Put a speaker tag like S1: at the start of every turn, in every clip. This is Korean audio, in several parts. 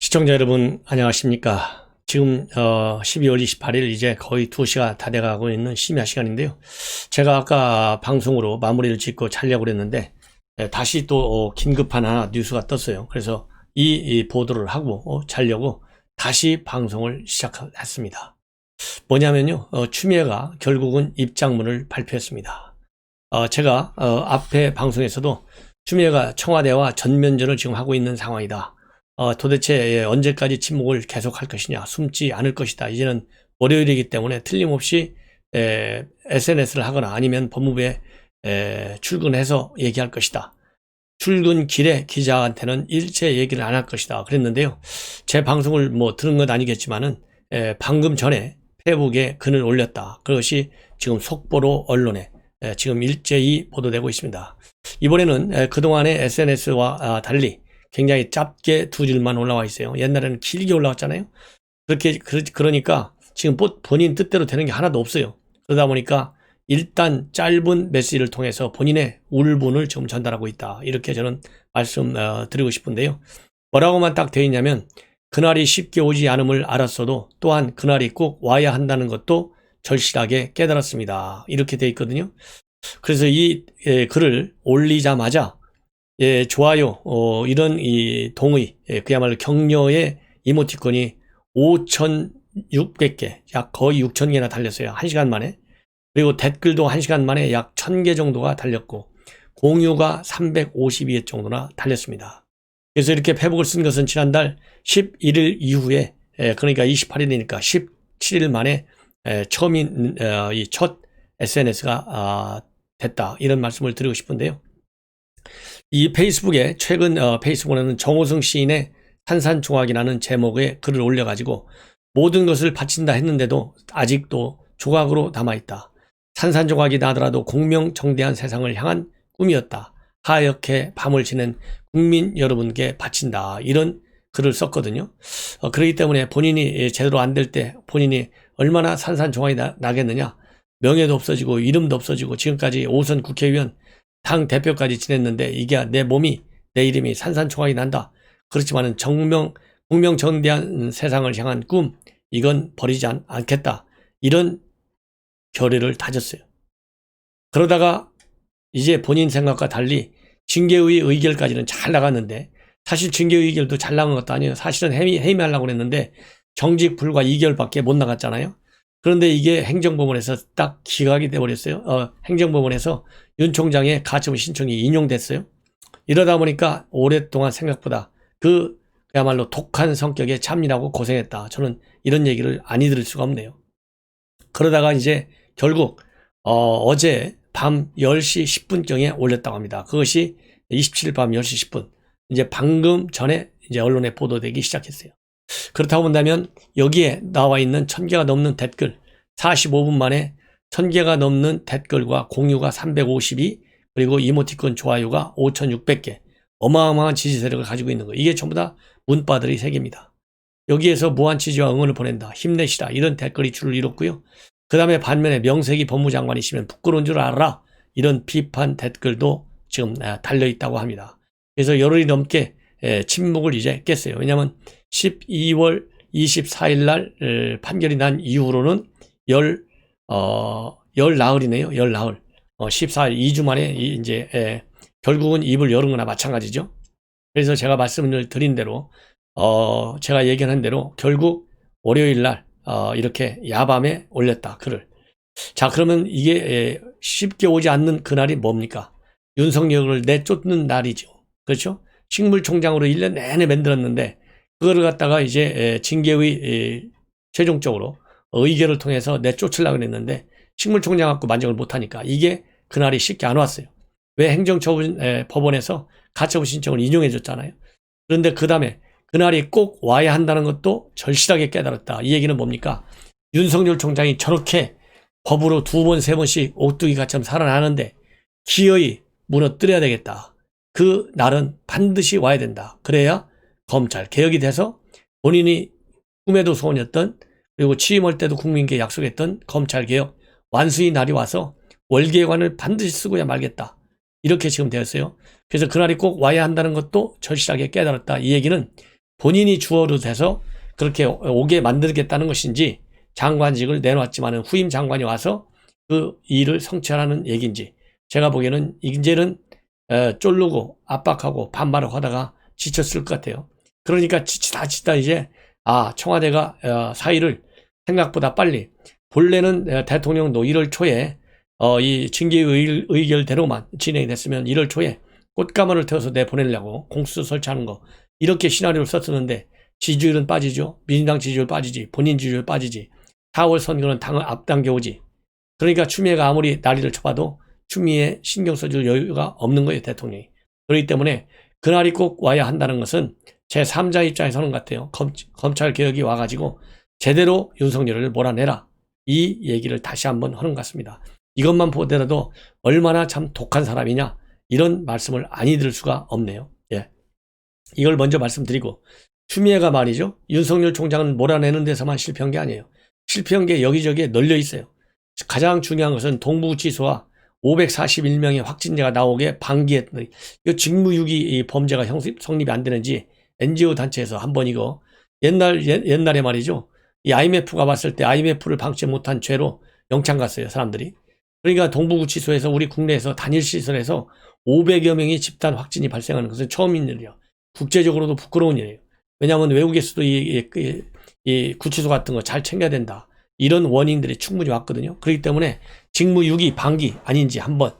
S1: 시청자 여러분 안녕하십니까. 지금 12월 28일 이제 거의 2시가 다 돼가고 있는 심야 시간인데요. 제가 아까 방송으로 마무리를 짓고 자려고 그랬는데 다시 또 긴급한 하나 뉴스가 떴어요. 그래서 이 보도를 하고 자려고 다시 방송을 시작했습니다. 뭐냐면요, 추미애가 결국은 입장문을 발표했습니다. 제가 앞에 방송에서도 추미애가 청와대와 전면전을 지금 하고 있는 상황이다. 도대체 언제까지 침묵을 계속할 것이냐, 숨지 않을 것이다. 이제는 월요일이기 때문에 틀림없이 SNS를 하거나 아니면 법무부에 출근해서 얘기할 것이다. 출근길에 기자한테는 일체 얘기를 안 할 것이다. 그랬는데요. 제 방송을 들은 건 아니겠지만은 방금 전에 페이북에 글을 올렸다. 그것이 지금 속보로 언론에 지금 일제히 보도되고 있습니다. 이번에는 그동안의 SNS와 달리 굉장히 짧게 두 줄만 올라와 있어요. 옛날에는 길게 올라왔잖아요. 그러니까 지금 본인 뜻대로 되는 게 하나도 없어요. 그러다 보니까 일단 짧은 메시지를 통해서 본인의 울분을 좀 전달하고 있다. 이렇게 저는 말씀드리고 싶은데요. 뭐라고만 딱 되어 있냐면 그날이 쉽게 오지 않음을 알았어도 또한 그날이 꼭 와야 한다는 것도 절실하게 깨달았습니다. 이렇게 되어 있거든요. 그래서 이 글을 올리자마자 좋아요, 이런 이 동의, 그야말로 격려의 이모티콘이 5,600개, 약 거의 6,000개나 달렸어요. 1시간 만에. 그리고 댓글도 1시간 만에 약 1,000개 정도가 달렸고, 공유가 352회 정도나 달렸습니다. 그래서 이렇게 페북을 쓴 것은 지난달 11일 이후에, 그러니까 28일이니까 17일 만에 처음인 이 첫 SNS가 됐다. 이런 말씀을 드리고 싶은데요. 이 페이스북에 최근 페이스북에는 정호승 시인의 산산조각이라는 제목의 글을 올려가지고 모든 것을 바친다 했는데도 아직도 조각으로 남아있다. 산산조각이 나더라도 공명정대한 세상을 향한 꿈이었다. 하얗게 밤을 지낸 국민 여러분께 바친다. 이런 글을 썼거든요. 그렇기 때문에 본인이 제대로 안 될 때 본인이 얼마나 산산조각이 나겠느냐. 명예도 없어지고 이름도 없어지고 지금까지 5선 국회의원 당 대표까지 지냈는데 이게 내 이름이 산산조각이 난다. 그렇지만은 공명정대한 세상을 향한 꿈, 이건 버리지 않겠다. 이런 결의를 다졌어요. 그러다가 이제 본인 생각과 달리 징계의 의결까지는 잘 나갔는데, 사실 징계의 의결도 잘 나간 것도 아니에요. 사실은 해임하려고 그랬는데 정직 불과 2개월밖에 못 나갔잖아요. 그런데 이게 행정법원에서 딱 기각이 돼버렸어요. 행정법원에서 윤 총장의 가처분 신청이 인용됐어요. 이러다 보니까 오랫동안 생각보다 그야말로 독한 성격에 참느라고 고생했다. 저는 이런 얘기를 안 들을 수가 없네요. 그러다가 이제 결국 어제 밤 10시 10분경에 올렸다고 합니다. 그것이 27일 밤 10시 10분. 이제 방금 전에 이제 언론에 보도되기 시작했어요. 그렇다고 본다면 여기에 나와 있는 1,000개가 넘는 댓글, 45분 만에 1,000개가 넘는 댓글과 공유가 352, 그리고 이모티콘 좋아요가 5,600개, 어마어마한 지지 세력을 가지고 있는 거예요. 이게 전부 다 문바들이 3개입니다. 여기에서 무한 지지와 응원을 보낸다, 힘내시라, 이런 댓글이 줄을 이뤘고요. 그 다음에 반면에 명색이 법무장관이시면 부끄러운 줄 알아라, 이런 비판 댓글도 지금 달려있다고 합니다. 그래서 열흘이 넘게 침묵을 이제 깼어요. 왜냐하면 12월 24일 날 판결이 난 이후로는 열나흘이네요. 열나흘. 14일, 2주 만에 이제 결국은 입을 열은 거나 마찬가지죠. 그래서 제가 말씀을 드린 대로 제가 예견한 대로 결국 월요일 날 이렇게 야밤에 올렸다, 글을. 자, 그러면 이게 쉽게 오지 않는 그날이 뭡니까? 윤석열을 내쫓는 날이죠. 그렇죠? 식물총장으로 1년 내내 만들었는데 그거를 갖다가 이제 징계의 최종적으로 의결을 통해서 내쫓으려고 했는데 식물총장 갖고 만족을 못하니까 이게 그날이 쉽게 안 왔어요. 왜? 행정처분 법원에서 가처분 신청을 인용해 줬잖아요. 그런데 그 다음에 그날이 꼭 와야 한다는 것도 절실하게 깨달았다. 이 얘기는 뭡니까? 윤석열 총장이 저렇게 법으로 2번, 3번씩 오뚜기 같이처럼 살아나는데 기어이 무너뜨려야 되겠다. 그 날은 반드시 와야 된다. 그래야 검찰 개혁이 돼서 본인이 꿈에도 소원이었던, 그리고 취임할 때도 국민께 약속했던 검찰 개혁 완수의 날이 와서 월계관을 반드시 쓰고야 말겠다. 이렇게 지금 되었어요. 그래서 그날이 꼭 와야 한다는 것도 절실하게 깨달았다. 이 얘기는 본인이 주어로 돼서 그렇게 오게 만들겠다는 것인지 장관직을 내놨지만은 후임 장관이 와서 그 일을 성취하라는 얘기인지 제가 보기에는 이제는 쫄르고 압박하고 반발을 하다가 지쳤을 것 같아요. 그러니까 지치다 이제 청와대가 사의를 생각보다 빨리 본래는 대통령도 1월 초에 이 징계 의결대로만 진행이 됐으면 1월 초에 꽃가마를 태워서 내보내려고 공수처 설치하는 거 이렇게 시나리오를 썼었는데 지지율은 빠지죠. 민주당 지지율 빠지지. 본인 지지율 빠지지. 4월 선거는 당을 앞당겨 오지. 그러니까 추미애가 아무리 난리를 쳐봐도 추미애 신경 써줄 여유가 없는 거예요, 대통령이. 그렇기 때문에 그날이 꼭 와야 한다는 것은 제3자 입장에서는 같아요. 검찰 개혁이 와가지고 제대로 윤석열을 몰아내라. 이 얘기를 다시 한번 하는 것 같습니다. 이것만 보더라도 얼마나 참 독한 사람이냐 이런 말씀을 아니 들을 수가 없네요. 예. 이걸 먼저 말씀드리고 추미애가 말이죠. 윤석열 총장은 몰아내는 데서만 실패한 게 아니에요. 실패한 게 여기저기에 널려 있어요. 가장 중요한 것은 동부구치소와 541명의 확진자가 나오게 방기했던 이 직무유기 범죄가 성립이 안 되는지 NGO 단체에서 한번 이거 옛날에 말이죠. 이 IMF가 왔을 때 IMF를 방치 못한 죄로 영창 갔어요, 사람들이. 그러니까 동부구치소에서 우리 국내에서 단일시설에서 500여 명이 집단 확진이 발생하는 것은 처음인 일이에요. 국제적으로도 부끄러운 일이에요. 왜냐하면 외국에서도 이 구치소 같은 거 잘 챙겨야 된다. 이런 원인들이 충분히 왔거든요. 그렇기 때문에 직무유기 방기 아닌지 한번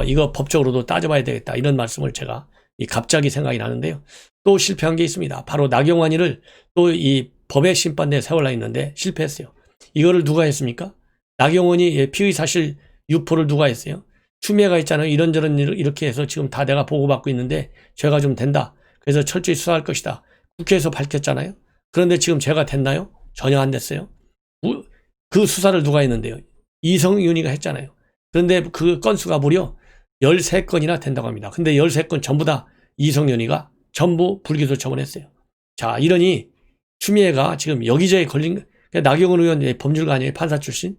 S1: 이거 법적으로도 따져봐야 되겠다. 이런 말씀을 제가 갑자기 생각이 나는데요. 또 실패한 게 있습니다. 바로 나경원이를 또 이 법의 심판대에 세우려 했는데 실패했어요. 이거를 누가 했습니까? 나경원이 피의 사실 유포를 누가 했어요? 추미애가 있잖아요. 이런저런 일을 이렇게 해서 지금 다 내가 보고받고 있는데 죄가 좀 된다. 그래서 철저히 수사할 것이다. 국회에서 밝혔잖아요. 그런데 지금 죄가 됐나요? 전혀 안 됐어요. 그 수사를 누가 했는데요? 이성윤이가 했잖아요. 그런데 그 건수가 무려 13건이나 된다고 합니다. 근데 13건 전부 다 이성윤이가 전부 불기소 처분했어요. 자, 이러니 추미애가 지금 여기저기 걸린 나경원 의원 법률가 아니에요? 판사 출신.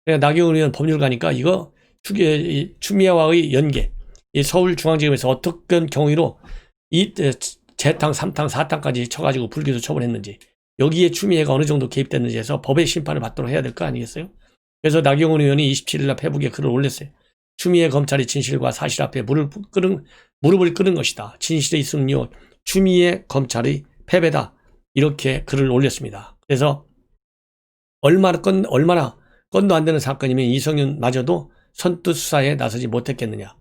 S1: 나경원 의원 법률가니까 이거 추미애와의 연계, 이 서울중앙지검에서 어떤 경위로 이 재탕, 3탕, 4탕까지 쳐가지고 불기소 처분했는지 여기에 추미애가 어느 정도 개입됐는지 해서 법의 심판을 받도록 해야 될 거 아니겠어요? 그래서 나경원 의원이 27일 날 페북에 글을 올렸어요. 추미애 검찰이 진실과 사실 앞에 무릎을 끄는 것이다. 진실의 승리요 추미애 검찰의 패배다. 이렇게 글을 올렸습니다. 그래서 얼마나 건도 안 되는 사건이면 이성윤마저도 선뜻 수사에 나서지 못했겠느냐.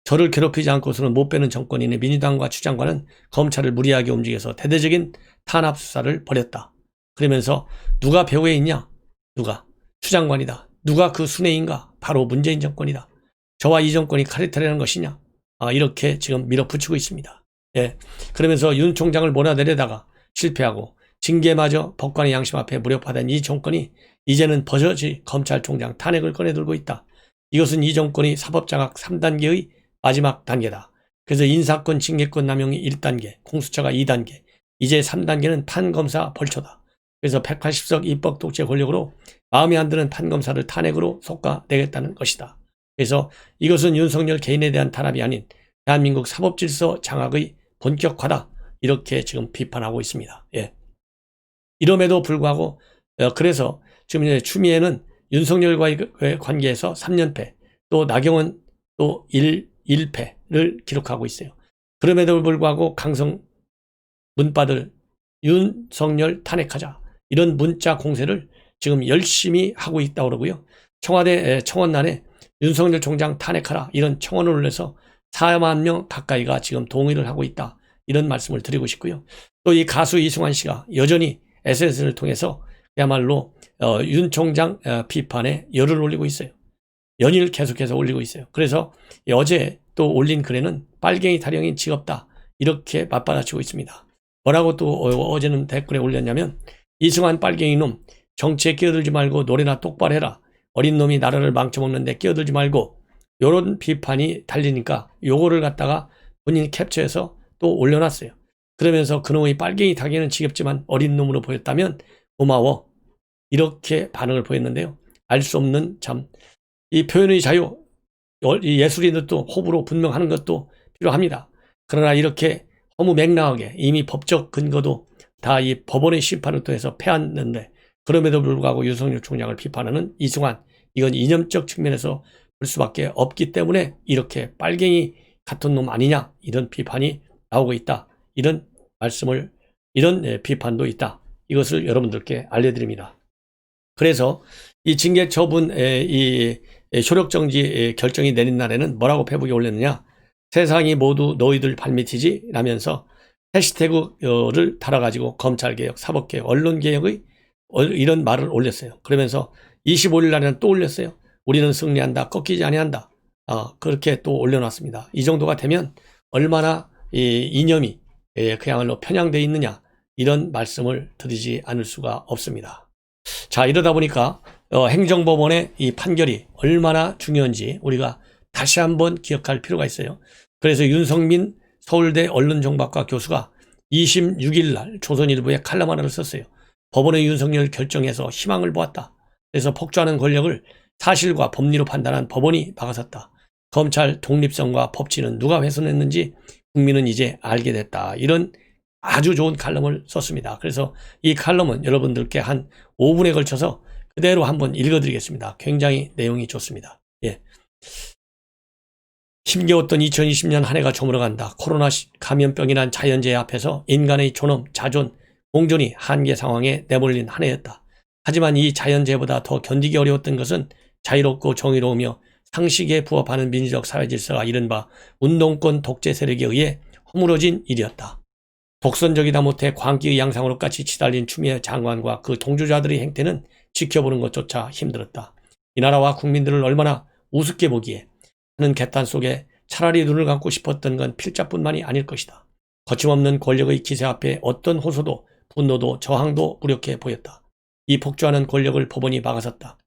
S1: 저를 괴롭히지 않고서는 못 빼는 정권이네 민주당과 추 장관은 검찰을 무리하게 움직여서 대대적인 탄압 수사를 벌였다. 그러면서 누가 배후에 있냐? 누가? 추 장관이다. 누가 그 순회인가? 바로 문재인 정권이다. 저와 이 정권이 카리텔이라는 것이냐? 이렇게 지금 밀어붙이고 있습니다. 예. 그러면서 윤 총장을 몰아내려다가 실패하고 징계마저 법관의 양심 앞에 무력화된 이 정권이 이제는 버젓이 검찰총장 탄핵을 꺼내들고 있다. 이것은 이 정권이 사법장악 3단계의 마지막 단계다. 그래서 인사권, 징계권 남용이 1단계, 공수처가 2단계, 이제 3단계는 판검사 벌초다. 그래서 180석 입법 독재 권력으로 마음에 안 드는 판검사를 탄핵으로 솎아내겠다는 것이다. 그래서 이것은 윤석열 개인에 대한 탄압이 아닌 대한민국 사법질서 장악의 본격화다. 이렇게 지금 비판하고 있습니다. 예. 이럼에도 불구하고 그래서 지금 이제 추미애는 윤석열과의 관계에서 3연패, 또 나경원 또 1패를 기록하고 있어요. 그럼에도 불구하고 강성 문바들 윤석열 탄핵하자 이런 문자 공세를 지금 열심히 하고 있다고 그러고요. 청와대 청원란에 윤석열 총장 탄핵하라 이런 청원을 올려서 4만 명 가까이가 지금 동의를 하고 있다. 이런 말씀을 드리고 싶고요. 또 이 가수 이승환 씨가 여전히 SNS를 통해서 그야말로 윤 총장 비판에 열을 올리고 있어요. 연일 계속해서 올리고 있어요. 그래서 어제 또 올린 글에는 빨갱이 타령인 지겹다 이렇게 맞받아치고 있습니다. 뭐라고 또 어제는 댓글에 올렸냐면 이승환 빨갱이 놈 정치에 끼어들지 말고 노래나 똑바로 해라. 어린 놈이 나라를 망쳐먹는데 끼어들지 말고 이런 비판이 달리니까 요거를 갖다가 본인이 캡처해서 또 올려놨어요. 그러면서 그놈의 빨갱이 타기는 지겹지만 어린 놈으로 보였다면 고마워. 이렇게 반응을 보였는데요. 알 수 없는 참 이 표현의 자유, 예술인들도 호불호 분명하는 것도 필요합니다. 그러나 이렇게 너무 맥락하게 이미 법적 근거도 다 이 법원의 심판을 통해서 패했는데 그럼에도 불구하고 윤석열 총장을 비판하는 이승환, 이건 이념적 측면에서 볼 수밖에 없기 때문에 이렇게 빨갱이 같은 놈 아니냐 이런 비판이 나오고 있다. 이런 말씀을 이런 비판도 있다. 이것을 여러분들께 알려드립니다. 그래서 이 징계 처분 이 효력 정지 결정이 내린 날에는 뭐라고 페북에 올렸느냐? 세상이 모두 너희들 발밑이지 라면서 해시태그를 달아가지고 검찰개혁, 사법개혁, 언론개혁의 이런 말을 올렸어요. 그러면서 25일 날에는 또 올렸어요. 우리는 승리한다, 꺾이지 아니한다. 그렇게 또 올려놨습니다. 이 정도가 되면 얼마나 이 이념이 그야말로 편향되어 있느냐 이런 말씀을 드리지 않을 수가 없습니다. 자, 이러다 보니까 행정법원의 이 판결이 얼마나 중요한지 우리가 다시 한번 기억할 필요가 있어요. 그래서 윤성민 서울대 언론정보학과 교수가 26일 날 조선일보에 칼럼 하나를 썼어요. 법원의 윤석열 결정에서 희망을 보았다. 그래서 폭주하는 권력을 사실과 법리로 판단한 법원이 막아섰다. 검찰 독립성과 법치는 누가 훼손했는지 국민은 이제 알게 됐다. 이런 아주 좋은 칼럼을 썼습니다. 그래서 이 칼럼은 여러분들께 한 5분에 걸쳐서 그대로 한번 읽어드리겠습니다. 굉장히 내용이 좋습니다. 예. 힘겨웠던 2020년 한 해가 저물어간다. 코로나 감염병이란 자연재해 앞에서 인간의 존엄, 자존, 공존이 한계 상황에 내몰린 한 해였다. 하지만 이 자연재해보다 더 견디기 어려웠던 것은 자유롭고 정의로우며 상식에 부합하는 민주적 사회질서가 이른바 운동권 독재 세력에 의해 허물어진 일이었다. 독선적이다 못해 광기의 양상으로 까치 치달린 추미애 장관과 그 동조자들의 행태는 지켜보는 것조차 힘들었다. 이 나라와 국민들을 얼마나 우습게 보기에 하는 개탄 속에 차라리 눈을 감고 싶었던 건 필자뿐만이 아닐 것이다. 거침없는 권력의 기세 앞에 어떤 호소도 분노도 저항도 무력해 보였다. 이 폭주하는 권력을 법원이 막아섰다.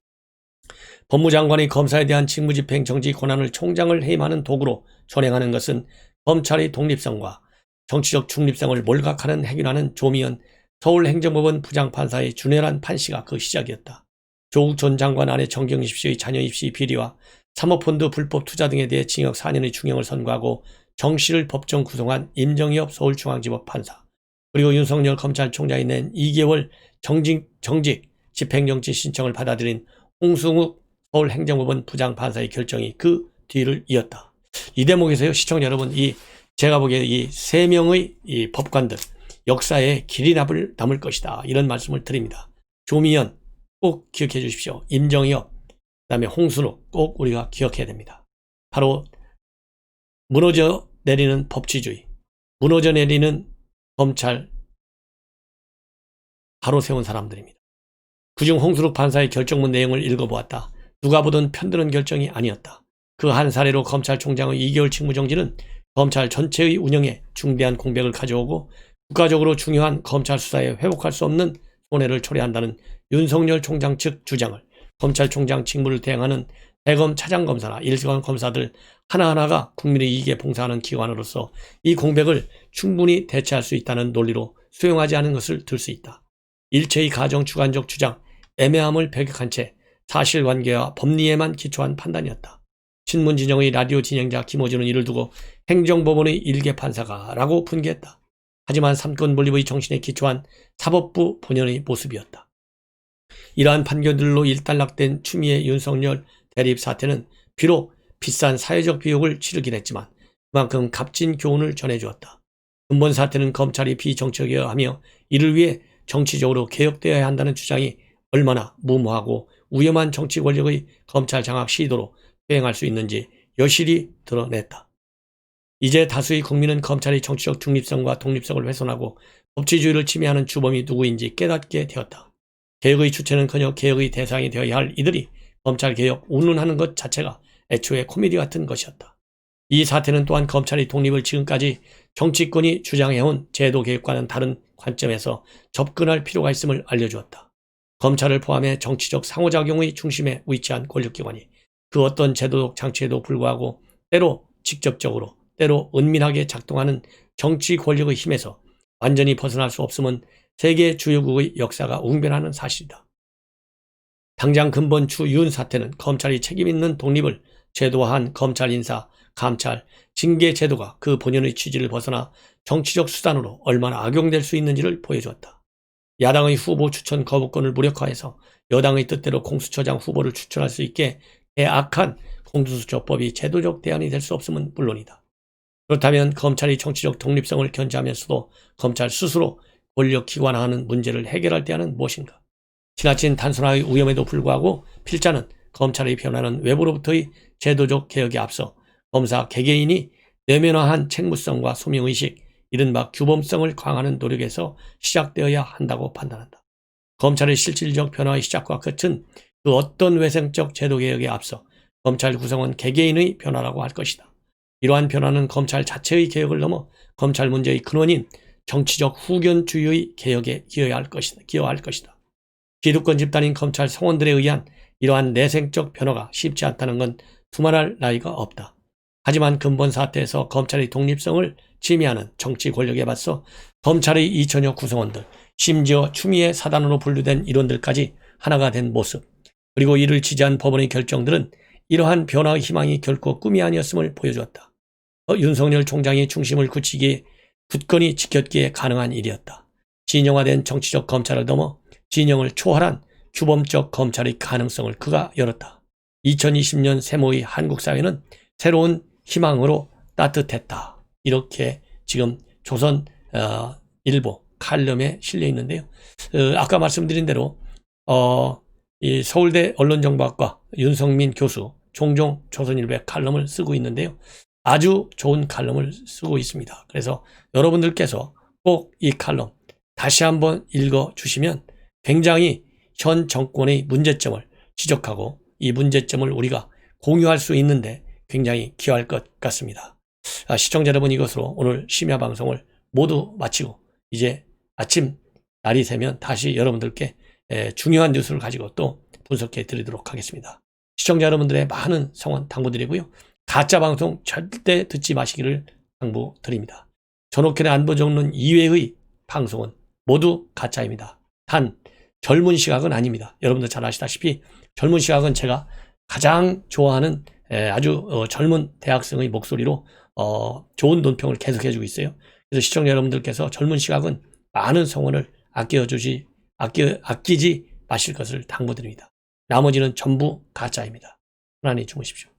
S1: 법무장관이 검사에 대한 직무집행 정지 권한을 총장을 해임하는 도구로 전행하는 것은 검찰의 독립성과 정치적 중립성을 몰각하는 행위라는 조미연 서울행정법원 부장판사의 준열한 판시가 그 시작이었다. 조국 전 장관 아내 정경심 씨의 자녀 입시 비리와 사모펀드 불법 투자 등에 대해 징역 4년의 중형을 선고하고 정 씨를 법정 구속한 임정엽 서울중앙지법 판사, 그리고 윤석열 검찰총장이 낸 2개월 정직 집행정지 신청을 받아들인 홍승욱 서울행정법원 부장판사의 결정이 그 뒤를 이었다. 이 대목에서요, 시청자 여러분, 제가 보기에 이 3명의 이 법관들 역사에 길이 남을 것이다. 이런 말씀을 드립니다. 조미연 꼭 기억해 주십시오. 임정엽, 그다음에 홍순욱 꼭 우리가 기억해야 됩니다. 바로 무너져 내리는 법치주의, 무너져 내리는 검찰 바로 세운 사람들입니다. 그중 홍순욱 판사의 결정문 내용을 읽어보았다. 누가 보든 편드는 결정이 아니었다. 그 한 사례로 검찰총장의 2개월 직무정지는 검찰 전체의 운영에 중대한 공백을 가져오고 국가적으로 중요한 검찰 수사에 회복할 수 없는 손해를 초래한다는 윤석열 총장 측 주장을 검찰총장 직무를 대행하는 대검 차장검사나 일선 검사들 하나하나가 국민의 이익에 봉사하는 기관으로서 이 공백을 충분히 대체할 수 있다는 논리로 수용하지 않은 것을 들 수 있다. 일체의 가정 주관적 주장, 애매함을 배격한 채 사실관계와 법리에만 기초한 판단이었다. 신문진영의 라디오 진행자 김호준은 이를 두고 행정법원의 일개 판사가 라고 분개했다. 하지만 삼권 분립의 정신에 기초한 사법부 본연의 모습이었다. 이러한 판결들로 일단락된 추미애 윤석열 대립 사태는 비록 비싼 사회적 비용을 치르긴 했지만 그만큼 값진 교훈을 전해주었다. 근본 사태는 검찰이 비정치적이어야 하며 이를 위해 정치적으로 개혁되어야 한다는 주장이 얼마나 무모하고 위험한 정치 권력의 검찰 장악 시도로 수행할 수 있는지 여실히 드러냈다. 이제 다수의 국민은 검찰의 정치적 중립성과 독립성을 훼손하고 법치주의를 침해하는 주범이 누구인지 깨닫게 되었다. 개혁의 주체는커녕 개혁의 대상이 되어야 할 이들이 검찰개혁 운운하는 것 자체가 애초에 코미디 같은 것이었다. 이 사태는 또한 검찰의 독립을 지금까지 정치권이 주장해온 제도개혁과는 다른 관점에서 접근할 필요가 있음을 알려주었다. 검찰을 포함해 정치적 상호작용의 중심에 위치한 권력기관이 그 어떤 제도적 장치에도 불구하고 때로 직접적으로 때로 은밀하게 작동하는 정치 권력의 힘에서 완전히 벗어날 수 없음은 세계 주요국의 역사가 웅변하는 사실이다. 당장 근본 추 윤 사태는 검찰이 책임있는 독립을 제도화한 검찰 인사, 감찰, 징계 제도가 그 본연의 취지를 벗어나 정치적 수단으로 얼마나 악용될 수 있는지를 보여주었다. 야당의 후보 추천 거부권을 무력화해서 여당의 뜻대로 공수처장 후보를 추천할 수 있게 해악한 공수처법이 제도적 대안이 될 수 없음은 물론이다. 그렇다면 검찰의 정치적 독립성을 견제하면서도 검찰 스스로 권력 기관화하는 문제를 해결할 대안은 무엇인가? 지나친 단순화의 위험에도 불구하고 필자는 검찰의 변화는 외부로부터의 제도적 개혁에 앞서 검사 개개인이 내면화한 책무성과 소명의식, 이른바 규범성을 강화하는 노력에서 시작되어야 한다고 판단한다. 검찰의 실질적 변화의 시작과 끝은 그 어떤 외생적 제도개혁에 앞서 검찰 구성원 개개인의 변화라고 할 것이다. 이러한 변화는 검찰 자체의 개혁을 넘어 검찰 문제의 근원인 정치적 후견주의의 개혁에 기여할 것이다. 기득권 집단인 검찰 성원들에 의한 이러한 내생적 변화가 쉽지 않다는 건 두말할 나위가 없다. 하지만 근본 사태에서 검찰의 독립성을 침해하는 정치 권력에 맞서 검찰의 2천여 구성원들, 심지어 추미애 사단으로 분류된 일원들까지 하나가 된 모습, 그리고 이를 지지한 법원의 결정들은 이러한 변화의 희망이 결코 꿈이 아니었음을 보여주었다. 윤석열 총장의 중심을 굳건히 지켰기에 가능한 일이었다. 진영화된 정치적 검찰을 넘어 진영을 초월한 규범적 검찰의 가능성을 그가 열었다. 2020년 세모의 한국 사회는 새로운 희망으로 따뜻했다. 이렇게 지금 조선일보 칼럼에 실려 있는데요. 아까 말씀드린 대로 이 서울대 언론정보학과 윤성민 교수 종종 조선일보에 칼럼을 쓰고 있는데요. 아주 좋은 칼럼을 쓰고 있습니다. 그래서 여러분들께서 꼭 이 칼럼 다시 한번 읽어주시면 굉장히 현 정권의 문제점을 지적하고 이 문제점을 우리가 공유할 수 있는데 굉장히 기여할 것 같습니다. 시청자 여러분, 이것으로 오늘 심야 방송을 모두 마치고 이제 아침 날이 새면 다시 여러분들께 중요한 뉴스를 가지고 또 분석해 드리도록 하겠습니다. 시청자 여러분들의 많은 성원 당부드리고요. 가짜 방송 절대 듣지 마시기를 당부드립니다. 전옥현의 안보정론 이외의 방송은 모두 가짜입니다. 단 젊은 시각은 아닙니다. 여러분들 잘 아시다시피 젊은 시각은 제가 가장 좋아하는 아주 젊은 대학생의 목소리로 좋은 논평을 계속해주고 있어요. 그래서 시청자 여러분들께서 젊은 시각은 많은 성원을 아끼지 마실 것을 당부드립니다. 나머지는 전부 가짜입니다. 편안히 주무십시오.